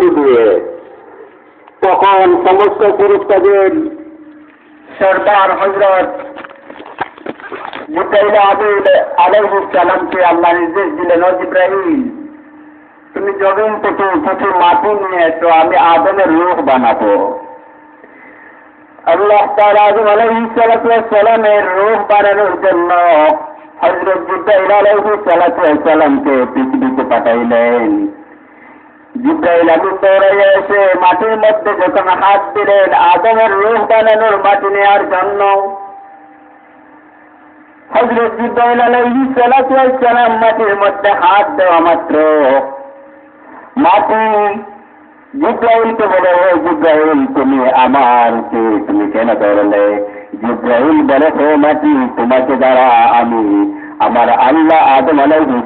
মাটি দিয়ে। তখন সমস্ত ফেরেশতাদের সরদার হযরত জিবরাইল আলাইহিস সালামকে আল্লাহ নির্দেশ দিলেন, ও জিবরাইল, তুমি জমিন থেকে কিছু মাটি নিয়ে এসো, আমি আদমের রূহ বানাবো। আল্লাহ তাআলা আদম আলাইহিস সালামের রূহ বানানোর জন্য হযরত জিবরাইল আলাইহিস সালামকে পৃথিবীতে পাঠাইলেন। জিবরাইল আমিন দৌড়াইয়া এসে মাটির মধ্যে যখন হাত দিলেন আদমের রূহ বানানোর মাটি নেওয়ার জন্য, হযরত জিবরাইল আলাইহিস সালাম মাটির মধ্যে হাত দেওয়া মাত্র মাটি জিবরাইলকে বলে, ও জিবরাইল, তুমি আমাকে তুমি কেন ধরলে? জিবরাইল বলে, ও মাটি, তোমাকে দ্বারা আমি আমার আল্লাহ আদম আলাইহিস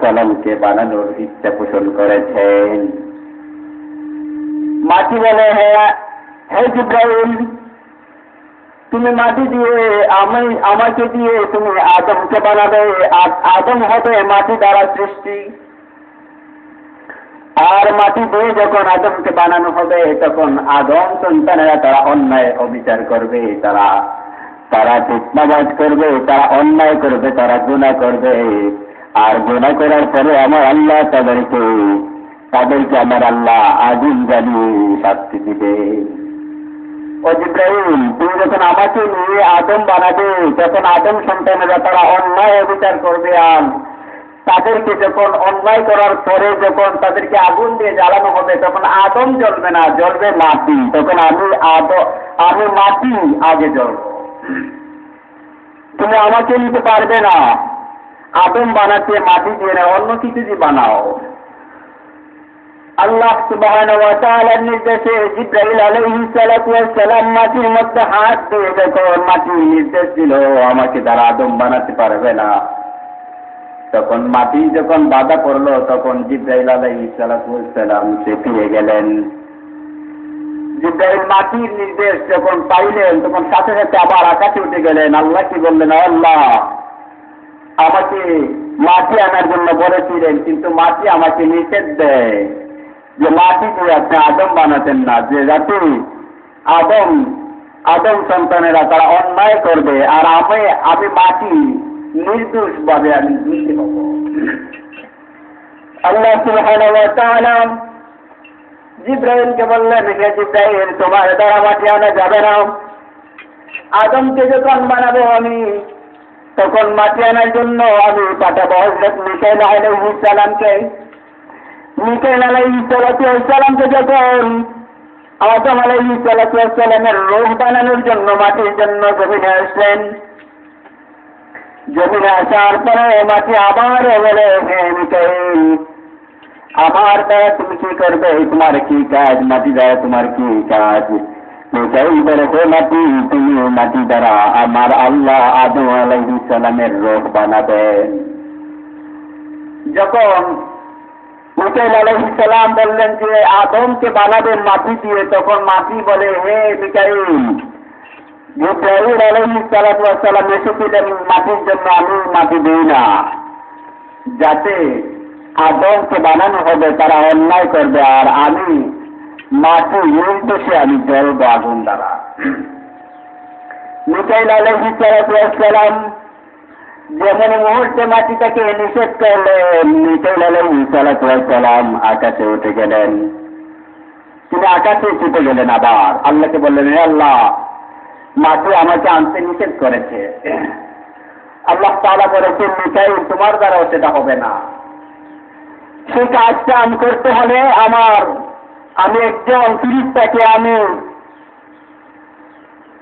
সালামকে বানানোর ইচ্ছা পোষণ করেছেন। মাটি বলে, হে জিবরাইল, তুমি মাটি দিয়ে আমাকে দিয়ে তুমি আদমকে বানাবে, আদম হবে মাটি দ্বারা সৃষ্টি। আর মাটি দিয়ে যখন আদমকে বানানো হবে তখন আদম সন্তানেরা তারা অন্যায় অবিচার করবে, তারা ফিতনাবাজ করবে, তারা অন্যায় করবে, তারা গুনাহ করবে। আর গুনাহ করার পরে আমার আল্লাহ তাদেরকে আমার আল্লাহ আযীম জানি শাস্তি দিবে। ও জিবরাইল, তুমি যখন আমাকে নিয়ে আদম বানাবে তখন আদম সন্তানেরা তারা অন্যায় অবিচার করবে, আর তাদেরকে যখন অন্যায় করার পরে যখন তাদেরকে আগুন দিয়ে জ্বালানো হবে তখন আদম জ্বলবে না, জ্বলবে মাটি। তখন আমি মাটি আগে জ্বলব। তুমি আমাকে নিতে পারবে না, আদম বানাতে মাটি দিয়ে না, অন্য কিছু দিয়ে বানাও। আল্লাহ সুবহানাহু ওয়া তাআলার নির্দেশে জিবরাইল আলাইহিস সালাম মাটির মধ্যে হাত দিয়ে যখন মাটি নির্দেশ দিল আমাকে দ্বারা আদম বানাতে পারবে না, তখন মাটি যখন বাধা পড়লো তখন জিবরাইল আলাইহিস সালাম সে ফিরে গেলেন। জিবরাইল মাটির নির্দেশ যখন পাইলেন তখন সাথে সাথে আবার আকাশে উঠে গেলেন। আল্লাহ কি বললেন, আল্লাহ আমাকে মাটি আনার জন্য বলেছিলেন, কিন্তু মাটি আমাকে নিষেধ দেয় যে মাটি দিয়ে আপনি আদম বানাতেন না, যে যাতে আদম সন্তানেরা তারা অন্যায় করবে আর আমি মাটি নির্দোষ ভাবে আমি দোষী হব। আল্লাহ সুবহানাহু ওয়া তাআলা জিবরাইলকে বললেন, হে জিবরাইল, তোমার দ্বারা মাটি আনা যাবে না। আদমকে যখন বানাবো আমি তখন মাটি আনার জন্য আমি পাঠাবো হযরত মিকাইল আলাইহিস সালামকে। মিকাইল আলাইহিস সালামকে যখন আদম আলাইহিস সালামের রূহ বানানোর জন্য মাটির জন্য জমিনে আসলেন, জমিনে আসার পরে মাটি আবার বলে, হে মিকাইল, আমার দ্বারা তুমি কি করবে? তোমার কি কাজ? মাটি দ্বারা তোমার কি কাজ? মিকাইল বলে, হে মাটি, তুমি মাটি দ্বারা আমার আল্লাহ আদম আলাইহিস সালামের রূহ বানাবেন। যখন মিকাইল আলাইহিস সালাম বললেন যে আদমকে বানাবেন মাটি দিয়ে, তখন মাটি বলে, হে মিকাইল, জিবরাইল আলাইহিস সালাম এসেছিলেন মাটির জন্য, আমি মাটি দিই না, যাতে আদমকে বানানো হবে তারা অন্যায় করবে আর আমি মাটি নির্দোষে আমি জ্বলবো আগুন দ্বারা। মিকাইল আলাইহিস সালাম যেমন মুহূর্তে মাটিটাকে নিষেধ করলেন, মিকাইল আলাইহিস সালাম আকাশে উঠে গেলেন। তিনি আকাশে ছুটে গেলেন, আবার আল্লাহকে বললেন, হে আল্লাহ, মাটি আমাকে আনতে নিষেধ করেছে। আল্লাহ তাআলা বলেছেন, মিকাইল, তোমার দ্বারাও সেটা হবে না। সেই কাজটা আমি করতে হলে আমি একজন ফেরেশতাকে আমি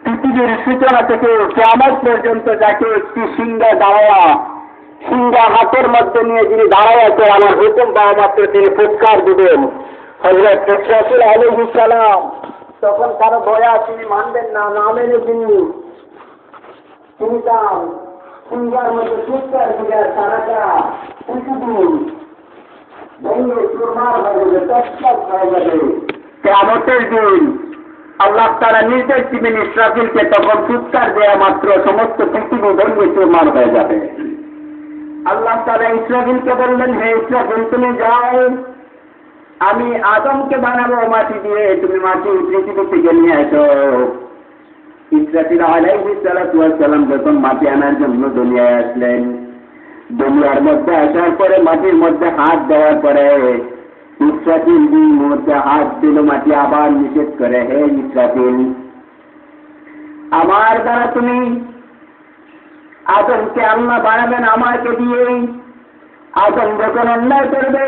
পৃথিবীর সূচনা থেকে কিয়ামত পর্যন্ত যাকে একটি সিংহা হাতের মধ্যে নিয়ে যিনি দাঁড়ায় আছে, আমার হুকুম পাওয়া মাত্র তিনি ফুৎকার দিবেন, হযরত রাসূল আলাইহিস সালাম, তখন কারো দয়া তিনি মানবেন না, না মেনে তিনি তার সিংহার মধ্যে ফুৎকার দিবেন, সারাটা পৃথিবী ভেঙে চুরমার হয়ে যাবে, তছনছ হয়ে যাবে। কিয়ামতের দিন আল্লাহ তাআলা নির্দেশ দিবেন ইসরাফিলকে, তখন ফুৎকার দেওয়া মাত্র সমস্ত পৃথিবী ভেঙে চুরমার হয়ে যাবে। আল্লাহ তাআলা ইসরাফিলকে বললেন, হে ইসরাফিল, তুমি যাও আমি আদমকে বানাবো মাটি দিয়ে, তুমি মাটি পৃথিবী থেকে নিয়ে আসো। ইসরাফিল আলাইহিস সালাতু ওয়াস সালাম যখন মাটি আনার জন্য দুনিয়ায় আসলেন, দুনিয়ার মধ্যে আসার পরে মাটির মধ্যে হাত দেওয়ার পরে ইসরাফিল দুই মুহূর্তে হাত দিল, মাটি আবার নিষেধ করে, হে ইসরাফিল, আমার দ্বারা তুমি আদমকে আল্লাহ বানাবেন আমাকে দিয়েই। আদম যখন অন্যায় করবে,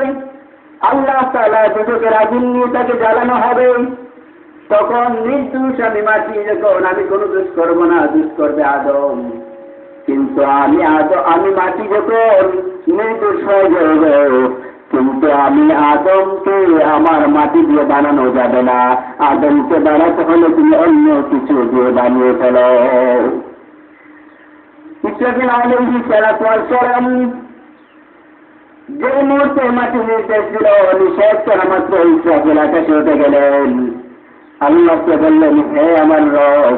আল্লাহ তাআলা দুজকের আগুন নিয়ে তাকে জ্বালানো হবে, তখন নির্দোষ আমি মাটি, যখন আমি কোনো দোষ করবো না, দোষ করবে আদম। কিন্তু আমি মাটি যখন নির্দোষ হয়ে যাবে, কিন্তু আমি আদমকে আমার মাটি দিয়ে বানানো যাবে না। আদমকে বানাতে হলে তুমি অন্য কিছু দিয়ে বানিয়ে ফেলো। ইসরাফিল আলাইহিস সালাতু ওয়াস সালাম যে মুহূর্তে মাটি নির্দেশ দিল, নিষেধ করা মাত্র ইসরাফিল আকাশে উঠে গেলেন। আল্লাহকে বললেন, হে আমার রব,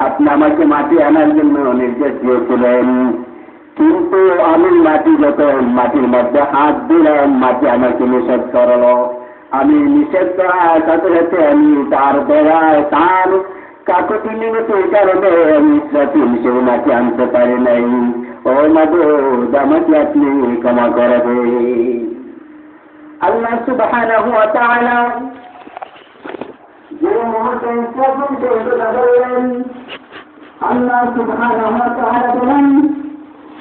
আপনি আমাকে মাটি আনার জন্য নির্দেশ দিয়েছিলেন, কিন্তু আমি মাটি যখন মাটির মধ্যে হাত দিলাম, মাটি আমাকে নিষেধ করলো। আমি নিষেধ করার সাথে সাথে আমি তার বেড়ায় তার কাকতি মিনতির কারণে আমি ইসরাফিল সেই মাটি আনতে পারি নাই। ও মাবুদ, আমাকে আপনি ক্ষমা করবেন। আল্লাহ সুবহানাহু ওয়া তাআলা যে মুহূর্তে ইসরাফিলকে উঠে বললেন, আল্লাহ সুবহানাহু ওয়া তাআলা বলেন,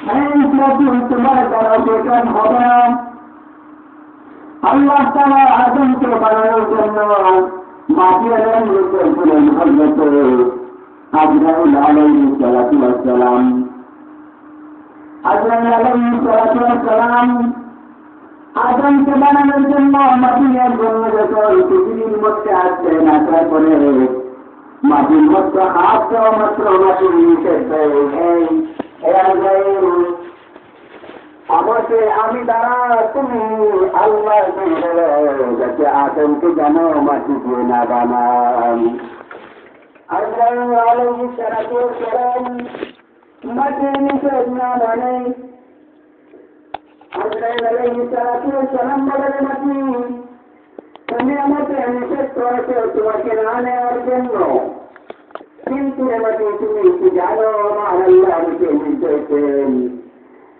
হে ইসরাফিল, তোমার দ্বারা বেকার হবে না। আল্লাহ তাআলা আদমকে বানানোর জন্য মাটি আনেন, বলেছিলেন হযরত আজরাইল আলাইহিস সালাতু ওয়াস সালাম। আজরাইল আলাইহিস সালাতু ওয়াস সালাম আদমকে বানানোর জন্য মাটি নেওয়ার জন্য যখন পৃথিবীর মধ্যে আসছেন, আসার পরে মাটির মধ্যে হাত দেওয়া মাত্র মাটি নিষেধ দেয়, আমাকে আমি দ্বারা তুমি আল্লাহ যাতে আদমকে জানো মাটি দিয়ে না বানান। আজরাইল আলাইহিস সালাতু ওয়াস সালাম মাটি নিষেধ না মানে আজরাইল আলাইহিস সালাতু ওয়াস সালাম বলেন, মাটি তুমি আমাকে নিষেধ করেছো তোমাকে না নেওয়ার জন্য, কিন্তু মাটি তুমি কি জানো আমার আল্লাহ আমাকে নিষেধ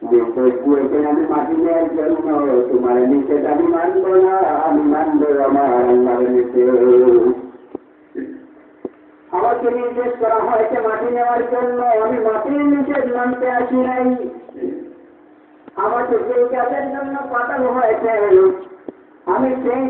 দিয়েছেন আমি মাটি নেওয়ার জন্য, তোমার নিষেধ আমি মানব না, আমি মানব আমার আল্লাহর নিষেধ। আমাকে নির্দেশ করা হয়েছে মাটি নেওয়ার জন্য, আমি মাটির নিষেধ মানতে আসি নাই। আমাকে যে কাজের জন্য পাঠানো হয়েছে আমি সেই